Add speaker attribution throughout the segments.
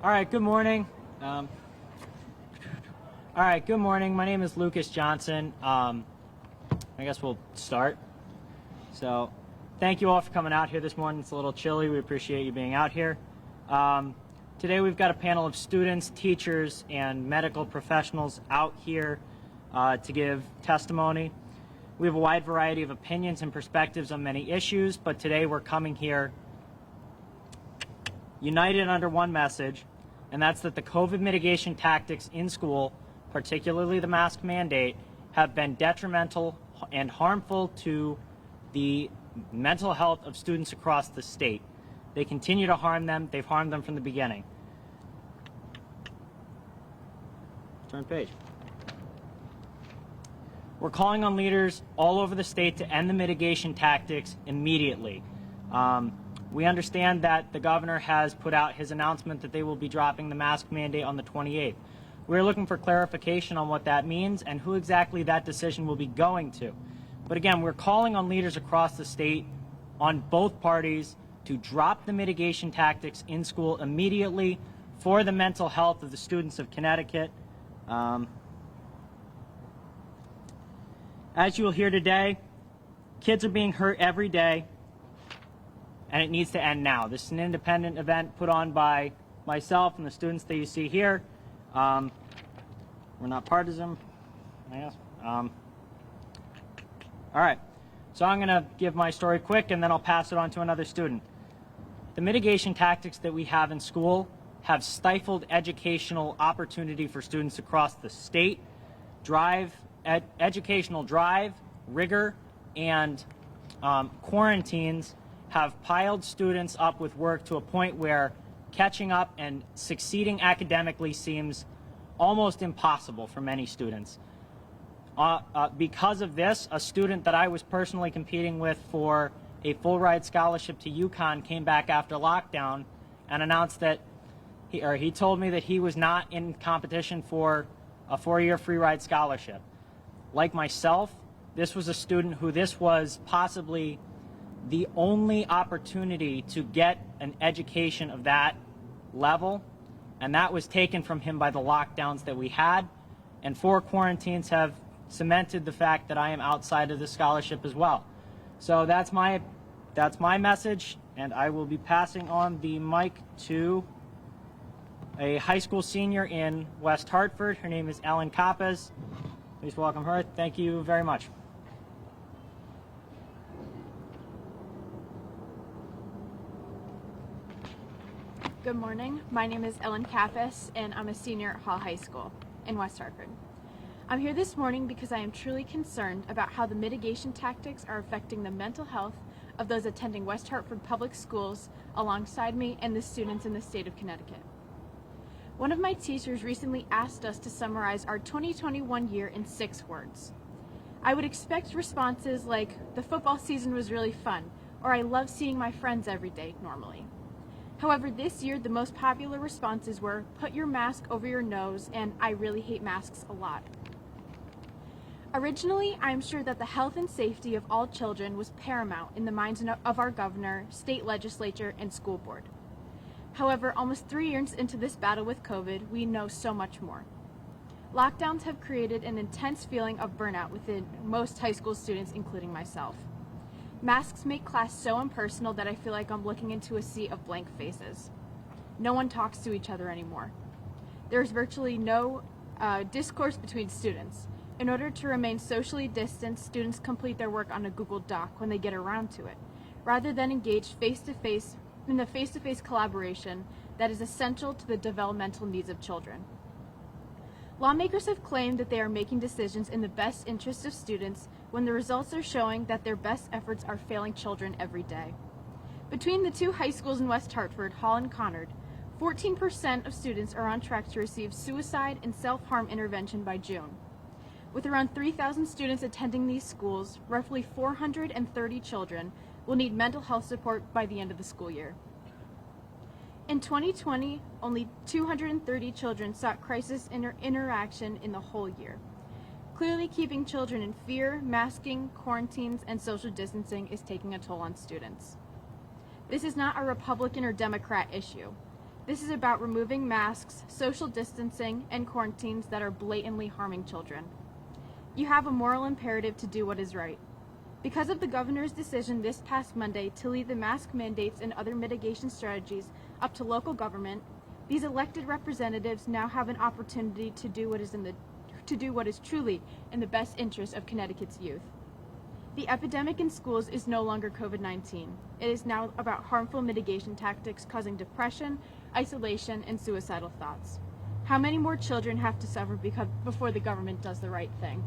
Speaker 1: All right, good morning. Good morning. My name is Lucas Johnson. I guess we'll start. So, thank you all for coming out here this morning. It's a little chilly. We appreciate you being out here. Today we've got a panel of students, teachers, and medical professionals out here to give testimony. We have a wide variety of opinions and perspectives on many issues, but today we're coming here united under one message, and that's that the COVID mitigation tactics in school, particularly the mask mandate, have been detrimental and harmful to the mental health of students across the state. They continue to harm them. They've harmed them from the beginning. Turn page. We're calling on leaders all over the state to end the mitigation tactics immediately. We understand that the governor has put out his announcement that they will be dropping the mask mandate on the 28th. We're looking for clarification on what that means and who exactly that decision will be going to. But again, we're calling on leaders across the state on both parties to drop the mitigation tactics in school immediately for the mental health of the students of Connecticut. As you will hear today, kids are being hurt every day, and it needs to end now. This is an independent event put on by myself and the students that you see here. We're not partisan, I guess. All right, so I'm gonna give my story quick and then I'll pass it on to another student. The mitigation tactics that we have in school have stifled educational opportunity for students across the state. Educational drive, rigor, and quarantines have piled students up with work to a point where catching up and succeeding academically seems almost impossible for many students. Because of this, a student that I was personally competing with for a full ride scholarship to UConn came back after lockdown and announced that he told me that he was not in competition for a 4-year free ride scholarship. Like myself, this was a student who this was possibly the only opportunity to get an education of that level, and that was taken from him by the lockdowns that we had, and 4 quarantines have cemented the fact that I am outside of the scholarship as well. So that's my message, and I will be passing on the mic to a high school senior in West Hartford. Her name is Ellen Kapp. Please welcome her. Thank you very much.
Speaker 2: Good morning. My name is Ellen Kapp, and I'm a senior at Hall High School in West Hartford. I'm here this morning because I am truly concerned about how the mitigation tactics are affecting the mental health of those attending West Hartford public schools alongside me and the students in the state of Connecticut. One of my teachers recently asked us to summarize our 2021 year in 6 words. I would expect responses like, the football season was really fun, or I love seeing my friends every day normally. However, this year the most popular responses were, put your mask over your nose, and I really hate masks a lot. Originally, I am sure that the health and safety of all children was paramount in the minds of our governor, state legislature, and school board. However, almost 3 years into this battle with COVID, we know so much more. Lockdowns have created an intense feeling of burnout within most high school students, including myself. Masks make class so impersonal that I feel like I'm looking into a sea of blank faces. No one talks to each other anymore. There's virtually no discourse between students. In order to remain socially distanced, students complete their work on a Google Doc when they get around to it, rather than engage face-to-face in the face-to-face collaboration that is essential to the developmental needs of children. Lawmakers have claimed that they are making decisions in the best interest of students when the results are showing that their best efforts are failing children every day. Between the 2 high schools in West Hartford, Hall and Conard, 14% of students are on track to receive suicide and self-harm intervention by June. With around 3,000 students attending these schools, roughly 430 children will need mental health support by the end of the school year. In 2020, only 230 children sought crisis interaction in the whole year. Clearly, keeping children in fear, masking, quarantines, and social distancing is taking a toll on students. This is not a Republican or Democrat issue. This is about removing masks, social distancing, and quarantines that are blatantly harming children. You have a moral imperative to do what is right. Because of the governor's decision this past Monday to leave the mask mandates and other mitigation strategies up to local government, these elected representatives now have an opportunity to do what is truly in the best interest of Connecticut's youth. The epidemic in schools is no longer COVID-19. It is now about harmful mitigation tactics causing depression, isolation, and suicidal thoughts. How many more children have to suffer before the government does the right thing?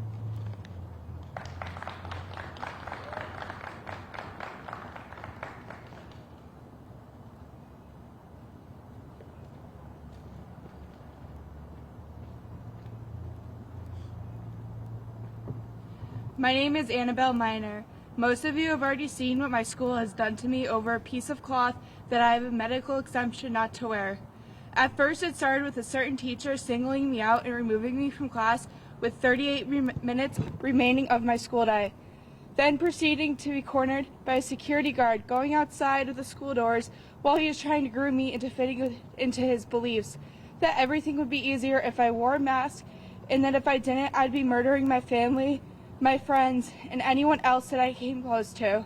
Speaker 3: My name is Annabelle Miner. Most of you have already seen what my school has done to me over a piece of cloth that I have a medical exemption not to wear. At first, it started with a certain teacher singling me out and removing me from class with 38 minutes remaining of my school day, then proceeding to be cornered by a security guard going outside of the school doors while he is trying to groom me into fitting into his beliefs that everything would be easier if I wore a mask, and that if I didn't, I'd be murdering my family, my friends, and anyone else that I came close to.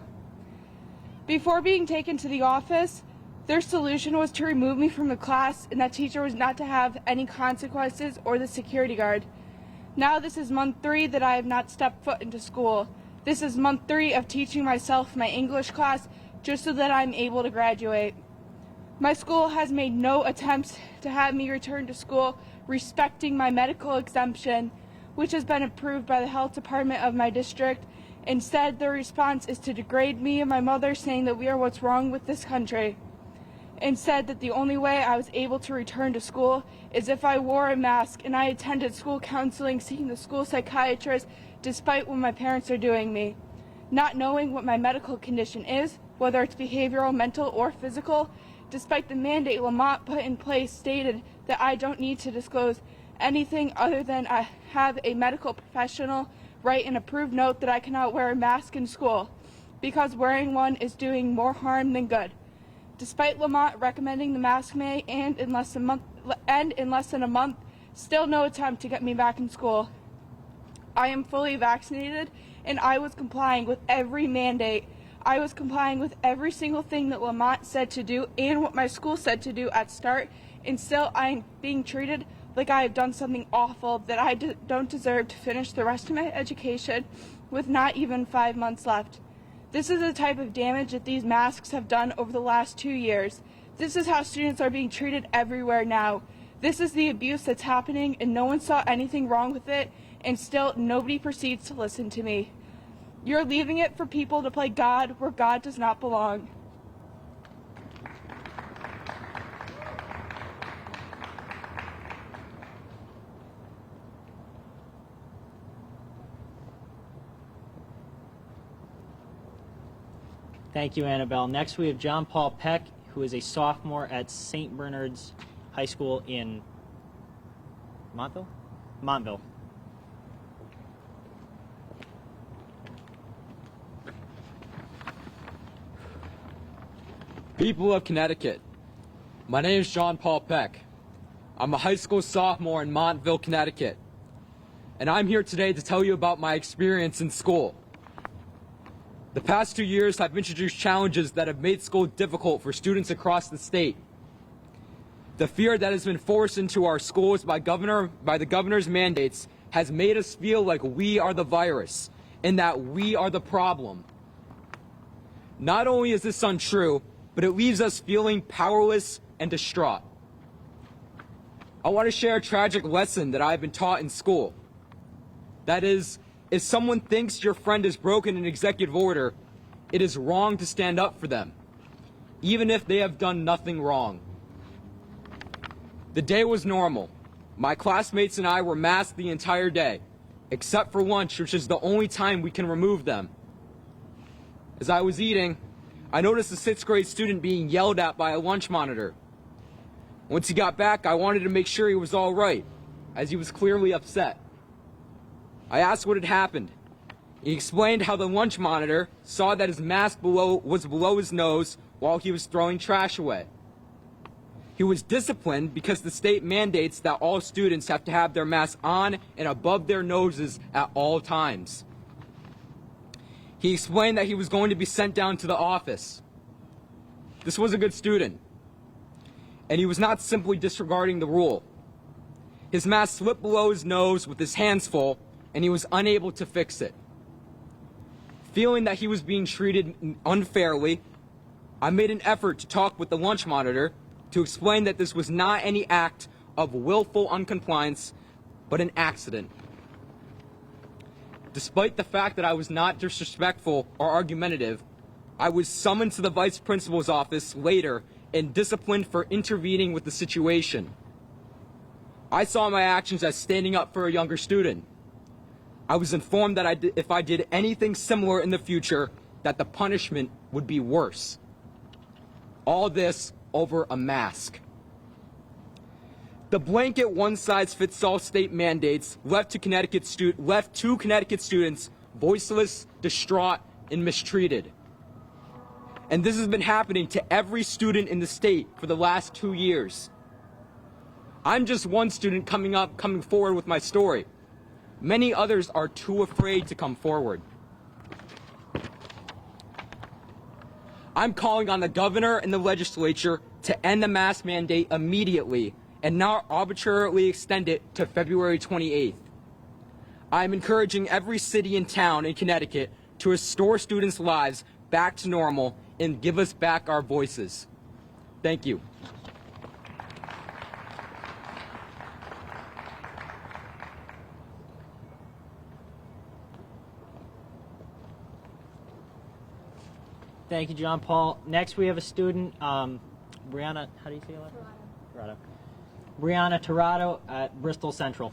Speaker 3: Before being taken to the office, their solution was to remove me from the class, and that teacher was not to have any consequences or the security guard. Now this is month 3 that I have not stepped foot into school. This is month 3 of teaching myself my English class just so that I'm able to graduate. My school has made no attempts to have me return to school respecting my medical exemption, which has been approved by the health department of my district. Instead, their response is to degrade me and my mother, saying that we are what's wrong with this country. And said that the only way I was able to return to school is if I wore a mask, and I attended school counseling, seeing the school psychiatrist, despite what my parents are doing me. Not knowing what my medical condition is, whether it's behavioral, mental, or physical, despite the mandate Lamont put in place stated that I don't need to disclose anything other than I have a medical professional write an approved note that I cannot wear a mask in school because wearing one is doing more harm than good. Despite Lamont recommending the mask may end in less than a month, still no attempt to get me back in school. I am fully vaccinated and I was complying with every mandate. I was complying with every single thing that Lamont said to do and what my school said to do at start, and still I am being treated like I have done something awful, that I don't deserve to finish the rest of my education with not even 5 months left. This is the type of damage that these masks have done over the last 2 years. This is how students are being treated everywhere now. This is the abuse that's happening, and no one saw anything wrong with it, and still nobody proceeds to listen to me. You're leaving it for people to play God where God does not belong.
Speaker 1: Thank you, Annabelle. Next, we have John Paul Peck, who is a sophomore at St. Bernard's High School in Montville.
Speaker 4: People of Connecticut, my name is John Paul Peck. I'm a high school sophomore in Montville, Connecticut, and I'm here today to tell you about my experience in school. The past 2 years have introduced challenges that have made school difficult for students across the state. The fear that has been forced into our schools by the governor's mandates has made us feel like we are the virus and that we are the problem. Not only is this untrue, but it leaves us feeling powerless and distraught. I want to share a tragic lesson that I've been taught in school. That is, if someone thinks your friend has broken an executive order, it is wrong to stand up for them, even if they have done nothing wrong. The day was normal. My classmates and I were masked the entire day, except for lunch, which is the only time we can remove them. As I was eating, I noticed a 6th grade student being yelled at by a lunch monitor. Once he got back, I wanted to make sure he was all right, as he was clearly upset. I asked what had happened. He explained how the lunch monitor saw that his mask was below his nose while he was throwing trash away. He was disciplined because the state mandates that all students have to have their masks on and above their noses at all times. He explained that he was going to be sent down to the office. This was a good student, and he was not simply disregarding the rule. His mask slipped below his nose with his hands full, and he was unable to fix it. Feeling that he was being treated unfairly, I made an effort to talk with the lunch monitor to explain that this was not any act of willful uncompliance, but an accident. Despite the fact that I was not disrespectful or argumentative, I was summoned to the vice principal's office later and disciplined for intervening with the situation. I saw my actions as standing up for a younger student. I was informed that if I did anything similar in the future, that the punishment would be worse. All this over a mask. The blanket one-size-fits-all state mandates left two Connecticut students voiceless, distraught, and mistreated. And this has been happening to every student in the state for the last 2 years. I'm just one student coming forward with my story. Many others are too afraid to come forward. I'm calling on the governor and the legislature to end the mask mandate immediately and not arbitrarily extend it to February 28th. I'm encouraging every city and town in Connecticut to restore students' lives back to normal and give us back our voices. Thank you.
Speaker 1: Thank you, John Paul. Next, we have a student, Brianna, how do you say your last name? Terado. Brianna Terado at Bristol Central.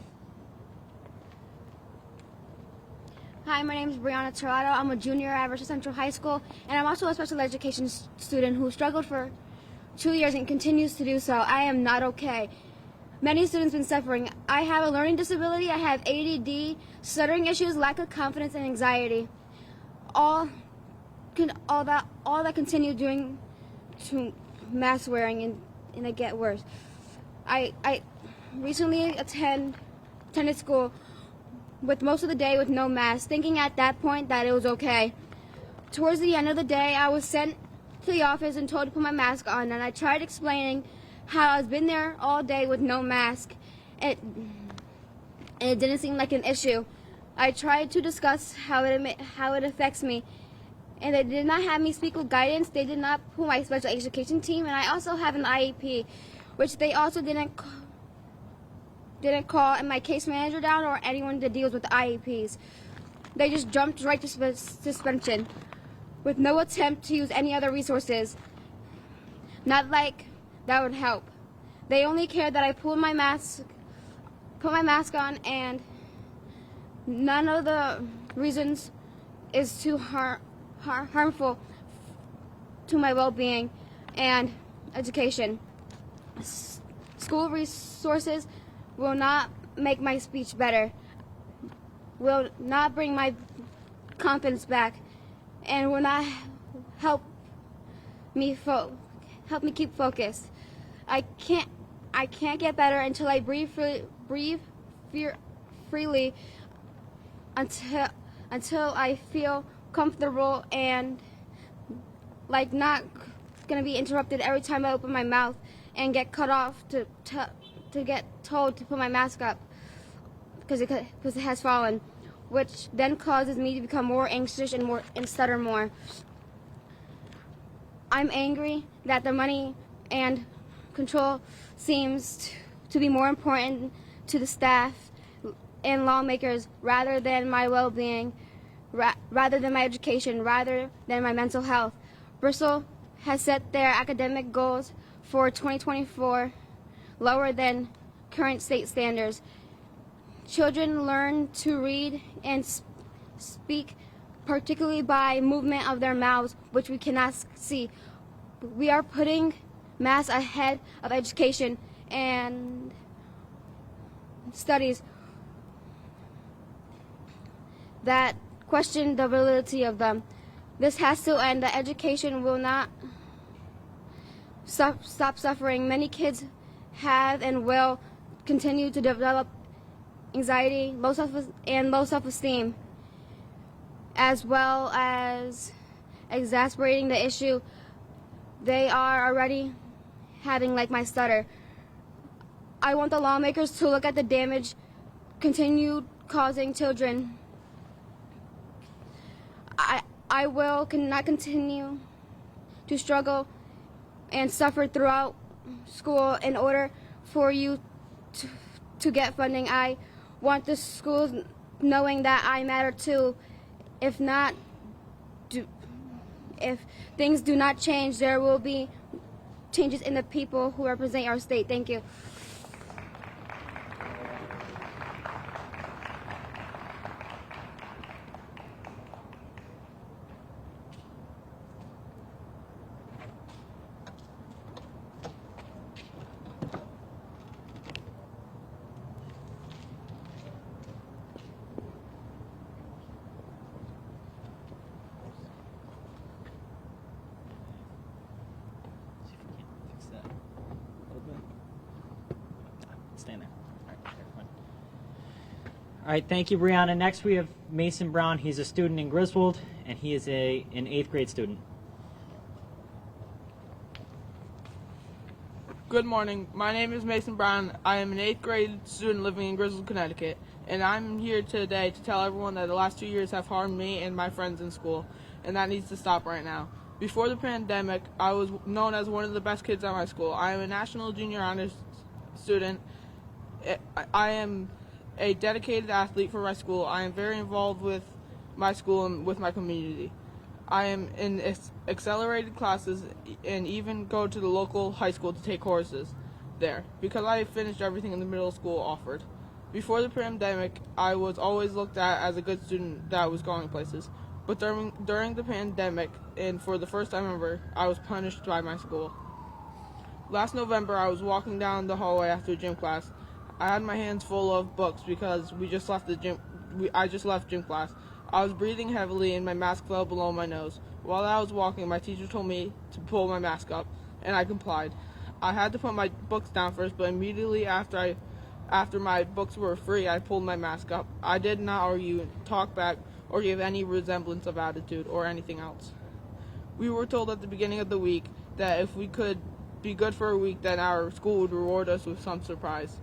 Speaker 5: Hi, my name is Brianna Terado. I'm a junior at Bristol Central High School, and I'm also a special education student who struggled for 2 years and continues to do so. I am not okay. Many students have been suffering. I have a learning disability, I have ADD, stuttering issues, lack of confidence, and anxiety. All that continue due to mask wearing, and it get worse. I recently attended school with most of the day with no mask, thinking at that point that it was okay. Towards the end of the day, I was sent to the office and told to put my mask on, and I tried explaining how I've been there all day with no mask. It didn't seem like an issue. I tried to discuss how it affects me, and they did not have me speak with guidance. They did not pull my special education team, and I also have an IEP, which they also didn't call my case manager down or anyone that deals with IEPs. They just jumped right to suspension with no attempt to use any other resources. Not like that would help. They only cared that I put my mask on, and none of the reasons is too harmful to my well-being and education. School resources will not make my speech better, will not bring my confidence back, and will not help me keep focused. I can't get better until I breathe freely until I feel comfortable and like not gonna be interrupted every time I open my mouth and get cut off to get told to put my mask up because it has fallen, which then causes me to become more anxious and stutter more. I'm angry that the money and control seems to be more important to the staff and lawmakers rather than my well-being, rather than my education, rather than my mental health. Bristol has set their academic goals for 2024 lower than current state standards. Children learn to read and speak, particularly by movement of their mouths, which we cannot see. We are putting mass ahead of education and studies that question the validity of them. This has to end. The education will not stop suffering. Many kids have and will continue to develop anxiety, low self-esteem, as well as exacerbating the issue they are already having, like my stutter. I want the lawmakers to look at the damage continued causing children. I will not continue to struggle and suffer throughout school in order for you to get funding. I want the schools knowing that I matter too. If things do not change, there will be changes in the people who represent our state. Thank you.
Speaker 1: See if we can fix that a little bit. Stand there. All right, there, fine. All right, thank you, Brianna. Next, we have Mason Brown. He's a student in Griswold, and he is an 8th grade student.
Speaker 6: Good morning. My name is Mason Brown. I am an 8th grade student living in Griswold, Connecticut, and I'm here today to tell everyone that the last 2 years have harmed me and my friends in school, and that needs to stop right now. Before the pandemic, I was known as one of the best kids at my school. I am a National Junior Honors student. I am a dedicated athlete for my school. I am very involved with my school and with my community. I am in accelerated classes and even go to the local high school to take courses there because I finished everything in the middle school offered. Before the pandemic, I was always looked at as a good student that was going places. But during the pandemic, and for the first time ever, I was punished by my school. Last November, I was walking down the hallway after gym class. I had my hands full of books because we just left the gym. I just left gym class. I was breathing heavily and my mask fell below my nose. While I was walking, my teacher told me to pull my mask up, and I complied. I had to put my books down first, but immediately after my books were free, I pulled my mask up. I did not argue, talk back, or give any resemblance of attitude or anything else. We were told at the beginning of the week that if we could be good for a week, then our school would reward us with some surprise.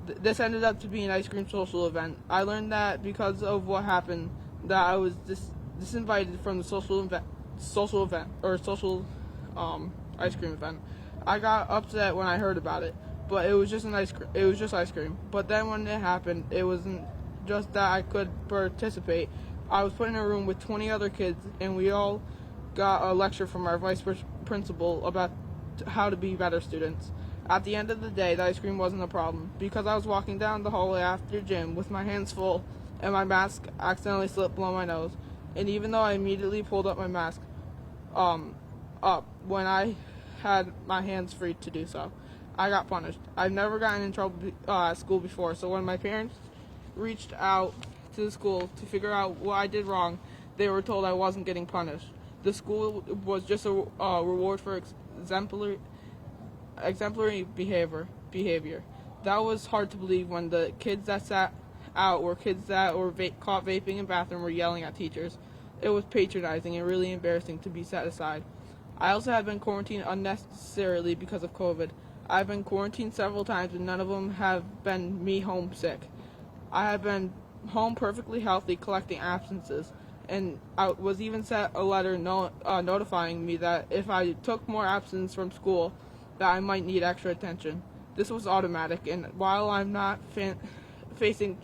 Speaker 6: This ended up to be an ice cream social event. I learned that because of what happened, that I was disinvited from the social ice cream event. I got upset when I heard about it, but it was just ice cream. But then when it happened, it wasn't just that I could participate. I was put in a room with 20 other kids, and we all got a lecture from our vice principal about how to be better students. At the end of the day, the ice cream wasn't a problem because I was walking down the hallway after gym with my hands full and my mask accidentally slipped below my nose. And even though I immediately pulled up my mask up when I had my hands free to do so, I got punished. I've never gotten in trouble at school before, so when my parents reached out to the school to figure out what I did wrong, they were told I wasn't getting punished. The school was just a reward for exemplary behavior. That was hard to believe when the kids that sat out were kids that were caught vaping in bathroom were yelling at teachers. It was patronizing and really embarrassing to be set aside. I also have been quarantined unnecessarily because of COVID. I've been quarantined several times and none of them have been me homesick. I have been home perfectly healthy collecting absences, and I was even sent a letter notifying me that if I took more absence from school, that I might need extra attention. This was automatic, and while I'm not facing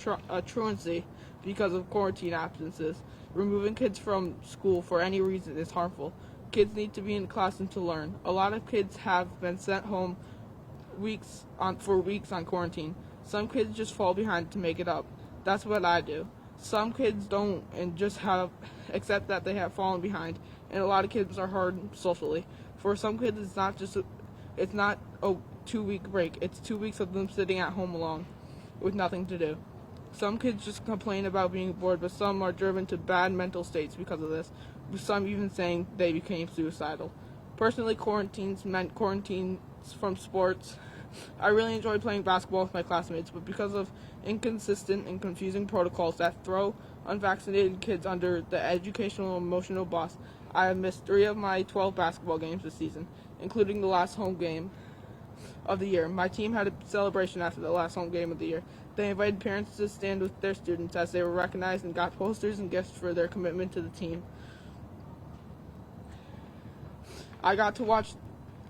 Speaker 6: truancy because of quarantine absences, removing kids from school for any reason is harmful. Kids need to be in class and to learn. A lot of kids have been sent home for weeks on quarantine. Some kids just fall behind to make it up. That's what I do. Some kids don't and just accept that they have fallen behind, and a lot of kids are hard socially. For some kids, it's not a 2-week break. It's 2 weeks of them sitting at home alone with nothing to do. Some kids just complain about being bored, but some are driven to bad mental states because of this, with some even saying they became suicidal. Personally, quarantines meant quarantines from sports. I really enjoyed playing basketball with my classmates, but because of inconsistent and confusing protocols that throw unvaccinated kids under the educational and emotional bus, I have missed 3 of my 12 basketball games this season, including the last home game of the year. My team had a celebration after the last home game of the year. They invited parents to stand with their students as they were recognized and got posters and gifts for their commitment to the team. I got to watch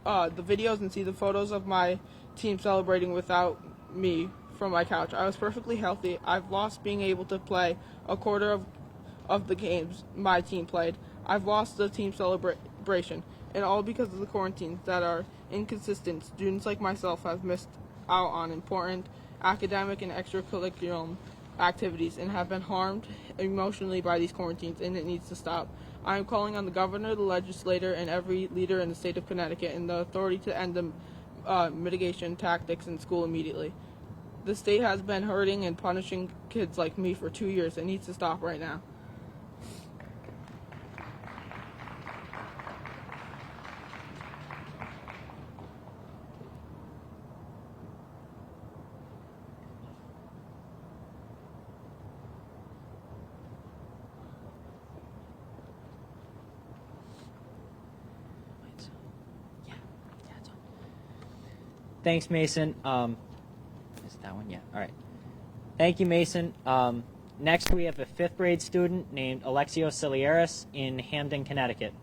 Speaker 6: the videos and see the photos of my team celebrating without me from my couch. I was perfectly healthy. I've lost being able to play a quarter of the games my team played. I've lost the team celebration, and all because of the quarantines that are inconsistent. Students like myself have missed out on important academic and extracurricular activities and have been harmed emotionally by these quarantines, and it needs to stop. I am calling on the governor, the legislator, and every leader in the state of Connecticut and the authority to end the mitigation tactics in school immediately. The state has been hurting and punishing kids like me for 2 years. It needs to stop right now.
Speaker 1: Thanks, Mason. Is that one? Yeah. All right. Thank you, Mason. Next, we have a 5th grade student named Alexio Celieri in Hamden, Connecticut.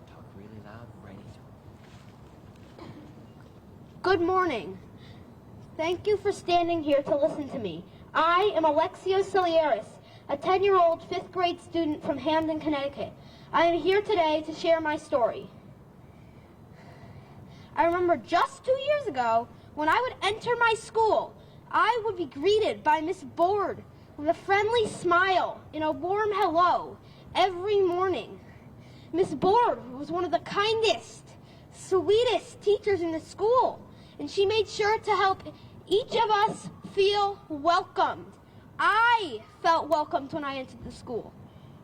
Speaker 7: Talk really loud, right into it.
Speaker 8: Good morning. Thank you for standing here to listen to me. I am Alexio Celieri, a 10-year-old 5th grade student from Hamden, Connecticut. I am here today to share my story. I remember just 2 years ago, when I would enter my school, I would be greeted by Miss Board with a friendly smile and a warm hello every morning. Miss Board was one of the kindest, sweetest teachers in the school, and she made sure to help each of us feel welcomed. I felt welcomed when I entered the school.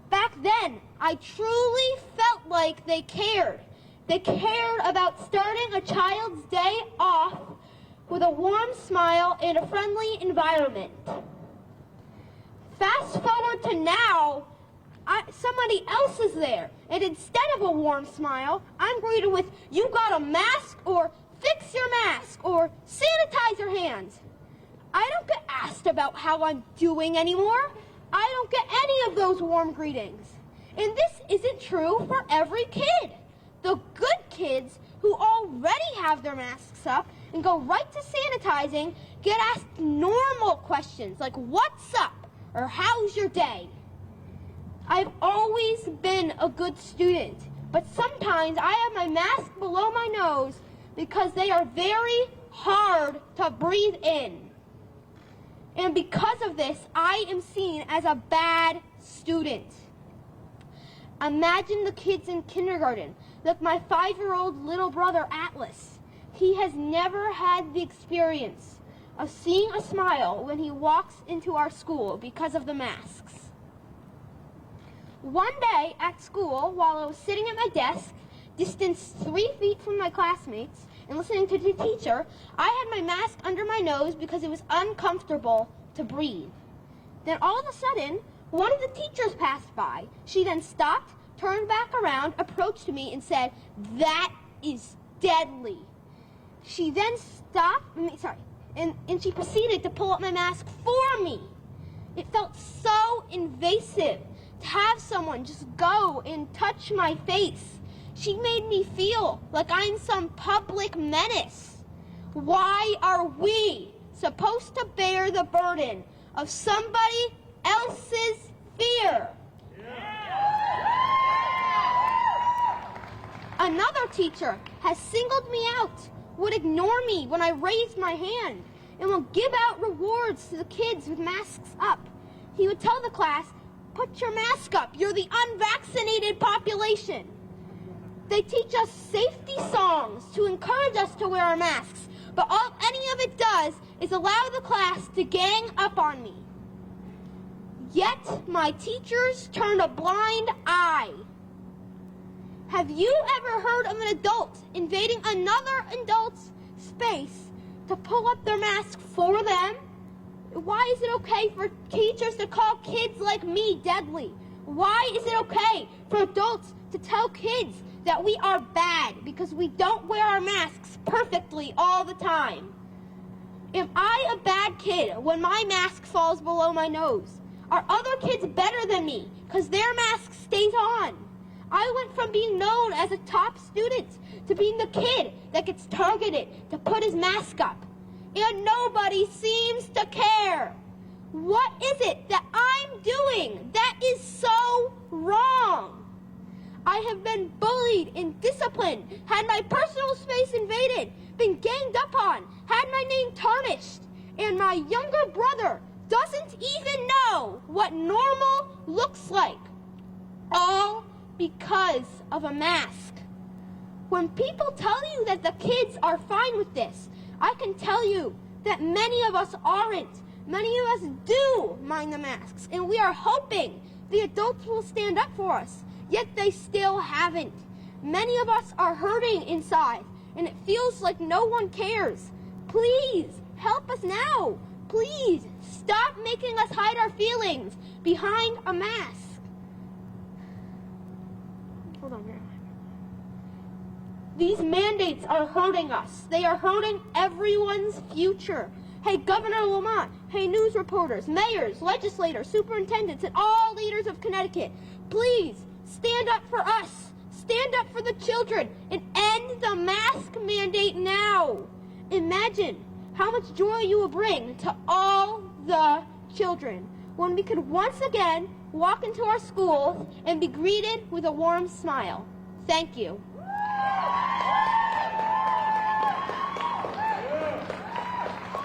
Speaker 8: Back then, I truly felt like they cared. They cared about starting a child's day off with a warm smile and a friendly environment. Fast forward to now, somebody else is there, and instead of a warm smile, I'm greeted with, "You got a mask?" or "Fix your mask," or "Sanitize your hands." I don't get asked about how I'm doing anymore. I don't get any of those warm greetings. And this isn't true for every kid. The good kids who already have their masks up and go right to sanitizing get asked normal questions like, "What's up?" or "How's your day?" I've always been a good student, but sometimes I have my mask below my nose because they are very hard to breathe in. And because of this, I am seen as a bad student. Imagine the kids in kindergarten, like my 5-year-old little brother, Atlas. He has never had the experience of seeing a smile when he walks into our school because of the masks. One day at school, while I was sitting at my desk, distanced 3 feet from my classmates, and listening to the teacher, I had my mask under my nose because it was uncomfortable to breathe. Then all of a sudden, one of the teachers passed by. She then stopped, turned back around, approached me, and said, "That is deadly." She then stopped, and she proceeded to pull up my mask for me. It felt so invasive to have someone just go and touch my face. She made me feel like I'm some public menace. Why are we supposed to bear the burden of somebody else's fear? Another teacher has singled me out, would ignore me when I raised my hand, and will give out rewards to the kids with masks up. He would tell the class, "Put your mask up, you're the unvaccinated population." They teach us safety songs to encourage us to wear our masks, but all any of it does is allow the class to gang up on me. Yet my teachers turned a blind eye. Have you ever heard of an adult invading another adult's space to pull up their mask for them? Why is it okay for teachers to call kids like me deadly? Why is it okay for adults to tell kids that we are bad because we don't wear our masks perfectly all the time? Am I a bad kid when my mask falls below my nose? Are other kids better than me because their mask stays on? I went from being known as a top student to being the kid that gets targeted to put his mask up. And nobody seems to care. What is it that I'm doing that is so wrong? I have been bullied and disciplined, had my personal space invaded, been ganged up on, had my name tarnished, and my younger brother doesn't even know what normal looks like. All because of a mask. When people tell you that the kids are fine with this, I can tell you that many of us aren't. Many of us do mind the masks, and we are hoping the adults will stand up for us, yet they still haven't. Many of us are hurting inside, and it feels like no one cares. Please, help us now. Please, stop making us hide our feelings behind a mask. Hold on here. These mandates are hurting us. They are hurting everyone's future. Hey, Governor Lamont. Hey, news reporters, mayors, legislators, superintendents, and all leaders of Connecticut. Please, stand up for us. Stand up for the children and end the mask mandate now. Imagine how much joy you will bring to all the children when we could once again walk into our schools and be greeted with a warm smile. Thank you.